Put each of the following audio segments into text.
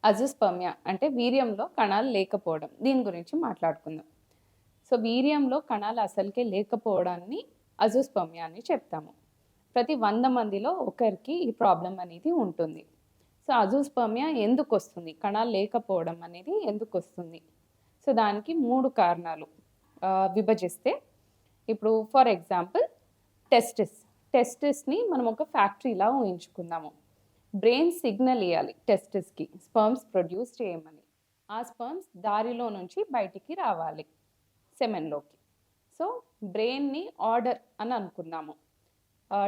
Azoospermia అంటే వీర్యంలో కణాలు లేకపోవడం. దీని గురించి మాట్లాడుకుందాం. సో, వీర్యంలో కణాలు అసలుకే లేకపోవడాన్ని అజోస్పర్మియా అని చెప్తాము. ప్రతి 100 మందిలో ఒకరికి ఈ ప్రాబ్లమ్ అనేది ఉంటుంది. సో, అజోస్పర్మియా ఎందుకొస్తుంది? కణాలు లేకపోవడం అనేది ఎందుకొస్తుంది? సో, దానికి 3 కారణాలు విభజిస్తే ఇప్పుడు ఫర్ ఎగ్జాంపుల్ టెస్టిస్. టెస్టిస్‌ని మనం ఒక ఫ్యాక్టరీలా ఊహించుకుందాము. బ్రెయిన్ సిగ్నల్ ఇయ్యాలి టెస్టిస్‌కి స్పెర్మ్స్ ప్రొడ్యూస్ చేయమని. ఆ స్పెర్మ్స్ దారిలో నుంచి బయటికి రావాలి సెమెన్‌లోకి. సో, బ్రెయిన్‌ని ఆర్డర్ అని అనుకుందాము.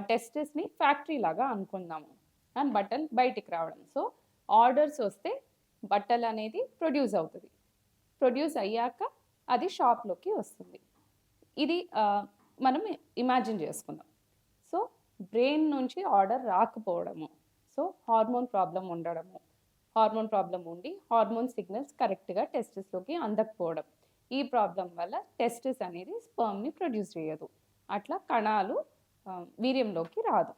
టెస్టిస్‌ని ఫ్యాక్టరీ లాగా అనుకుందాము. అండ్ బట్టలు బయటికి రావడం. సో, ఆర్డర్స్ వస్తే బట్టలనేది ప్రొడ్యూస్ అవుతది. ప్రొడ్యూస్ అయ్యాక అది షాప్‌లోకి వస్తుంది. ఇది మనం ఇమాజిన్ చేసుకుందాం. సో, బ్రెయిన్ నుంచి ఆర్డర్ రాకపోవడము. సో, హార్మోన్ ప్రాబ్లమ్ ఉండడము. హార్మోన్ ప్రాబ్లమ్ ఉండి హార్మోన్ సిగ్నల్స్ కరెక్ట్‌గా టెస్టిస్‌లోకి అందకపోవడం. ఈ ప్రాబ్లమ్ వల్ల టెస్టిస్ అనేది స్పెర్మ్‌ని ప్రొడ్యూస్ చేయదు. అట్లా కణాలు వీర్యంలోకి రాదు.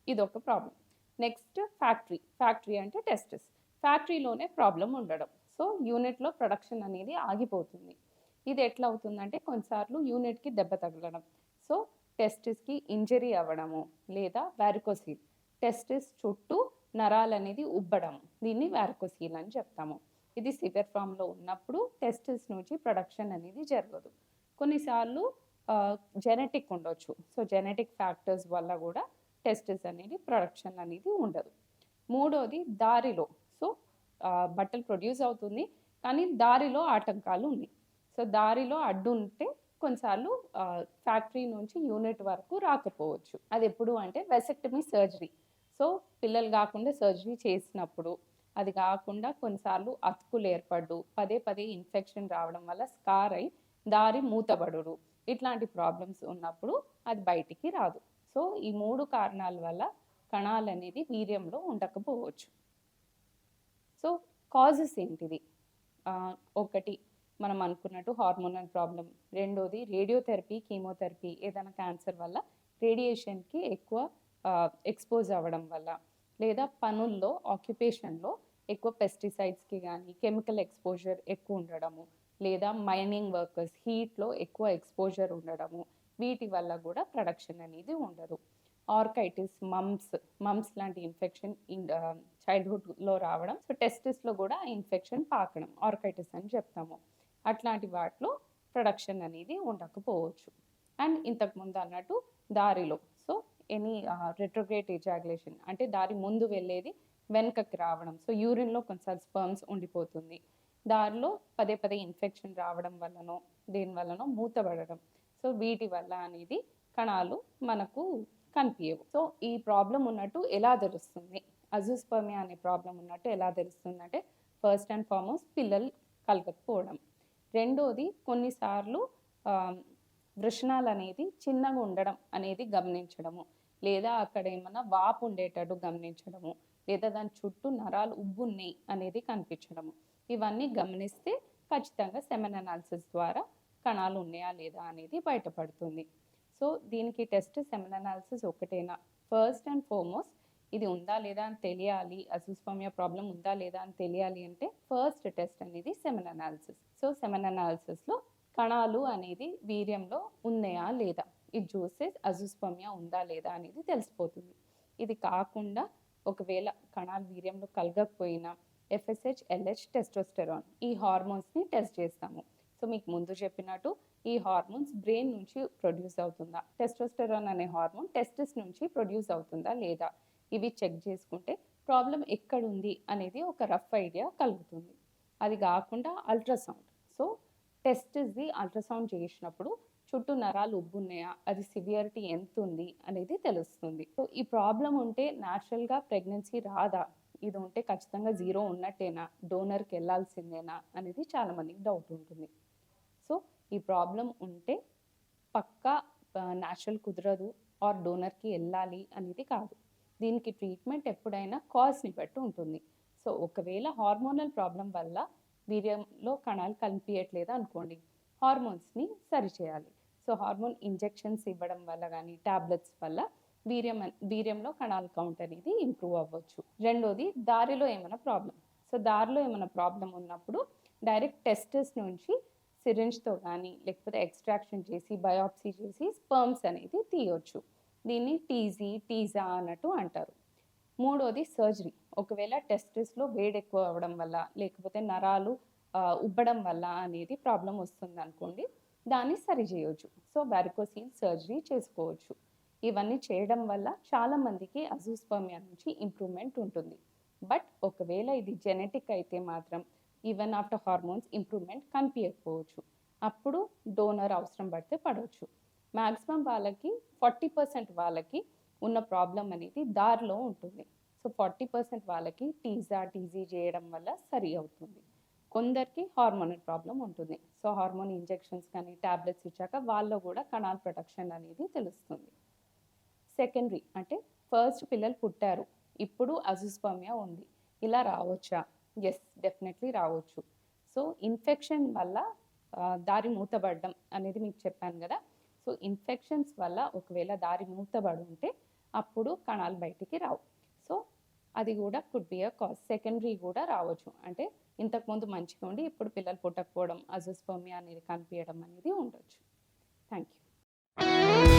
ఇదొక ప్రాబ్లమ్. Next factory. ఫ్యాక్టరీ అంటే టెస్టిస్. ఫ్యాక్టరీలోనే ప్రాబ్లమ్ ఉండడం. సో, యూనిట్‌లో ప్రొడక్షన్ అనేది ఆగిపోతుంది. ఇది ఎట్లా అవుతుందంటే కొన్నిసార్లు యూనిట్‌కి దెబ్బ తగలడం. సో, టెస్టిస్‌కి ఇంజరీ అవ్వడము లేదా వారికోసిల్. టెస్టిస్ చుట్టూ నరాలనేది ఉబ్బడం. దీన్ని వారికోసిల్ అని చెప్తాము. ఇది సివియర్ ఫార్మ్‌లో ఉన్నప్పుడు టెస్టిస్ నుంచి ప్రొడక్షన్ అనేది జరగదు. కొన్నిసార్లు జెనెటిక్ ఉండొచ్చు. సో, జెనెటిక్ ఫ్యాక్టర్స్ వల్ల కూడా టెస్టిస్ అనేది ప్రొడక్షన్ అనేది ఉండదు. మూడోది దారిలో. సో, బట్టలు ప్రొడ్యూస్ అవుతుంది. కానీ దారిలో ఆటంకాలు ఉన్నాయి. సో, దారిలో అడ్డు ఉంటే కొన్నిసార్లు ఫ్యాక్టరీ నుంచి యూనిట్ వరకు రాకపోవచ్చు. అదెప్పుడు అంటే వెసెక్టమీ సర్జరీ. సో, పిల్లలు గాకుండా సర్జరీ చేసినప్పుడు, అది గాకుండా కొన్నిసార్లు అతుకులు ఏర్పడ్డు, పదే పదే ఇన్ఫెక్షన్ రావడం వల్ల స్కార్ అయ్యి దారి మూతబడుడు. ఇట్లాంటి ప్రాబ్లమ్స్ ఉన్నప్పుడు అది బయటికి రాదు. సో, ఈ 3 కారణాల వల్ల కణాలనేది వీర్యంలో ఉండకపోవచ్చు. సో, కాజెస్ ఏంటివి? ఒకటి మనం అనుకున్నట్టు హార్మోనల్ ప్రాబ్లమ్. రెండోది రేడియోథెరపీ, కీమోథెరపీ ఏదైనా క్యాన్సర్ వల్ల రేడియేషన్‌కి ఎక్కువ ఎక్స్‌పోజ్ అవ్వడం వల్ల, లేదా పనుల్లో ఆక్యుపేషన్‌లో ఎక్కువ పెస్టిసైడ్స్‌కి గానీ, కెమికల్ ఎక్స్‌పోజర్ ఎక్కువ ఉండడము, లేదా మైనింగ్ వర్కర్స్ హీట్‌లో ఎక్కువ ఎక్స్‌పోజర్ ఉండడము, వీటి వల్ల గూడా ప్రొడక్షన్ అనేది ఉండదు. ఆర్కైటిస్, మమ్స్ లాంటి ఇన్ఫెక్షన్ చైల్డ్‌హుడ్‌లో రావడం. సో, టెస్టిస్‌లో గూడా ఇన్ఫెక్షన్ పాకడం. ఆర్కైటిస్ అని చెప్తాము. అట్లాంటి వాటిలో ప్రొడక్షన్ అనేది ఉండకపోవచ్చు. అండ్ ఇంతకుముందు అన్నట్టు దారిలో. సో, రెట్రోగ్రేడ్ ఎజాగులేషన్ అంటే దారి ముందు వెళ్ళేది వెనకకి రావడం. సో, యూరిన్‌లో కొన్నిసార్లు స్పెర్మ్స్ ఉండిపోతుంది. దారిలో పదే పదే ఇన్ఫెక్షన్ రావడం వల్లనో, దేని వల్లనో మూతబడడం. సో, వీటి వల్ల అనేది కణాలు మనకు కనిపియవు. సో, ఈ ప్రాబ్లమ్ ఉన్నట్టు ఎలా తెలుస్తుంది? అజోస్పర్మియా అనే ప్రాబ్లమ్ ఉన్నట్టు ఎలా తెలుస్తుందంటే, ఫస్ట్ అండ్ ఫార్మోస్ట్ పిల్లలు కలగకపోవడం. రెండోది కొన్నిసార్లు ఆహ్, వృషణాలనేది చిన్నగా ఉండడం అనేది గమనించడము. లేదా అక్కడ ఏమన్నా వాపు ఉండేటట్టు గమనించడము. లేదా దాని చుట్టూ నరాలు ఉబ్బున్నాయి అనేది కనిపించడము. ఇవన్నీ గమనిస్తే ఖచ్చితంగా సెమెన్ అనాలిసిస్ ద్వారా కణాలు ఉన్నాయా లేదా అనేది బయటపడుతుంది. సో, దీనికి టెస్ట్ సెమెన్ అనాలిసిస్ ఒకటేనా? ఫస్ట్ అండ్ ఫార్మోస్ట్ ఇది ఉందా లేదా అని తెలియాలి. అజోస్పర్మియా ప్రాబ్లమ్ ఉందా లేదా అని తెలియాలి అంటే ఫస్ట్ టెస్ట్ అనేది సెమెన్ అనాలిసిస్. సో, సెమెన్ అనాలిసిస్‌లో కణాలు అనేది వీర్యంలో ఉన్నాయా లేదా? ఇది చూస్తే అజోస్పర్మియా ఉందా లేదా అనేది తెలిసిపోతుంది. ఇది కాకుండా ఒకవేళ కణాలు వీర్యంలో కలగకపోయినా ఎఫ్ఎస్‌హెచ్, ఎల్‌హెచ్, టెస్టోస్టెరాన్ ఈ హార్మోన్స్‌ని టెస్ట్ చేస్తాము. సో, మీకు ముందు చెప్పినట్టు ఈ హార్మోన్స్ బ్రెయిన్ నుంచి ప్రొడ్యూస్ అవుతుందా? టెస్టోస్టెరాన్ అనే హార్మోన్ టెస్టిస్ నుంచి ప్రొడ్యూస్ అవుతుందా లేదా? ఇవి చెక్ చేసుకుంటే ప్రాబ్లమ్ ఎక్కడుంది అనేది ఒక రఫ్ ఐడియా కలుగుతుంది. అది కాకుండా అల్ట్రాసౌండ్. సో, టెస్టిస్‌ది అల్ట్రాసౌండ్ చేసినప్పుడు చుట్టూ నరాలు ఉబ్బున్నాయా? అది సివియారిటీ ఎంతుంది అనేది తెలుస్తుంది. సో, ఈ ప్రాబ్లమ్ ఉంటే న్యాచురల్‌గా ప్రెగ్నెన్సీ రాదా? ఇది ఉంటే ఖచ్చితంగా 0 ఉన్నట్టేనా? డోనర్‌కెళ్ళాల్సిందేనా? అనేది చాలా మందికి డౌట్ ఉంటుంది. సో, ఈ ప్రాబ్లమ్ ఉంటే పక్కా న్యాచురల్ కుదరదు ఆర్ డోనర్‌కి ఎళ్ళాలి అనేది కాదు. దీనికి ట్రీట్మెంట్ ఎప్పుడైనా కాజ్‌ని బట్టి ఉంటుంది. సో, ఒకవేళ హార్మోనల్ ప్రాబ్లమ్ వల్ల వీర్యంలో కణాలు కనిపియట్లేదు అనుకోండి. హార్మోన్స్‌ని సరిచేయాలి. సో, హార్మోన్ ఇంజెక్షన్స్ ఇవ్వడం వల్ల గానీ, టాబ్లెట్స్ వల్ల వీర్యంలో కణాల కౌంట్ అనేది ఇంప్రూవ్ అవ్వచ్చు. రెండోది దారిలో ఏమైనా ప్రాబ్లమ్. సో దారిలో ఏమైనా ప్రాబ్లం ఉన్నప్పుడు డైరెక్ట్ టెస్టెస్ నుంచి సిరింజ్తో కానీ లేకపోతే ఎక్స్ట్రాక్షన్ చేసి బయాప్సీ చేసి స్పర్మ్స్ అనేది తీయొచ్చు. దీన్ని టీజా అన్నట్టు అంటారు. మూడోది సర్జరీ. ఒకవేళ టెస్టిస్లో వేడి ఎక్కువ అవ్వడం వల్ల లేకపోతే నరాలు ఉబ్బడం వల్ల అనేది ప్రాబ్లం వస్తుంది అనుకోండి, దాన్ని సరి చేయొచ్చు. సో వారికోసిల్ సర్జరీ చేసుకోవచ్చు. ఇవన్నీ చేయడం వల్ల చాలామందికి అజూస్పర్మియా నుంచి ఇంప్రూవ్మెంట్ ఉంటుంది. బట్ ఒకవేళ ఇది జెనెటిక్ అయితే మాత్రం ఈవెన్ ఆఫ్టర్ హార్మోన్స్ ఇంప్రూవ్మెంట్ కనిపించకపోవచ్చు. అప్పుడు డోనర్ అవసరం పడితే పడవచ్చు. మ్యాక్సిమం వాళ్ళకి 40% వాళ్ళకి ఉన్న ప్రాబ్లం అనేది దారిలో ఉంటుంది. సో 40% వాళ్ళకి టీజీ చేయడం వల్ల సరి అవుతుంది. కొందరికి హార్మోనల్ ప్రాబ్లం ఉంటుంది. సో హార్మోన్ ఇంజెక్షన్స్ కానీ టాబ్లెట్స్ ఇచ్చాక వాళ్ళలో కూడా కణాల్ ప్రొటెక్షన్ అనేది తెలుస్తుంది. సెకండరీ అంటే ఫస్ట్ పిల్లలు పుట్టారు, ఇప్పుడు అజూస్పర్మియా ఉంది, ఇలా రావచ్చా? ఎస్, డెఫినెట్లీ రావచ్చు. సో ఇన్ఫెక్షన్ వల్ల దారి మూతబడడం అనేది మీకు చెప్పాను కదా. సో ఇన్ఫెక్షన్స్ వల్ల ఒకవేళ దారి మూతబడి ఉంటే అప్పుడు కణాలు బయటికి రావు. సో అది కూడా could be a cause. Secondary కూడా రావచ్చు. అంటే ఇంతకుముందు మంచిగా ఉండి ఇప్పుడు పిల్లలు పుట్టకపోవడం, అజూస్పర్మియా అనేది కనిపించడం అనేది ఉండొచ్చు. Thank you.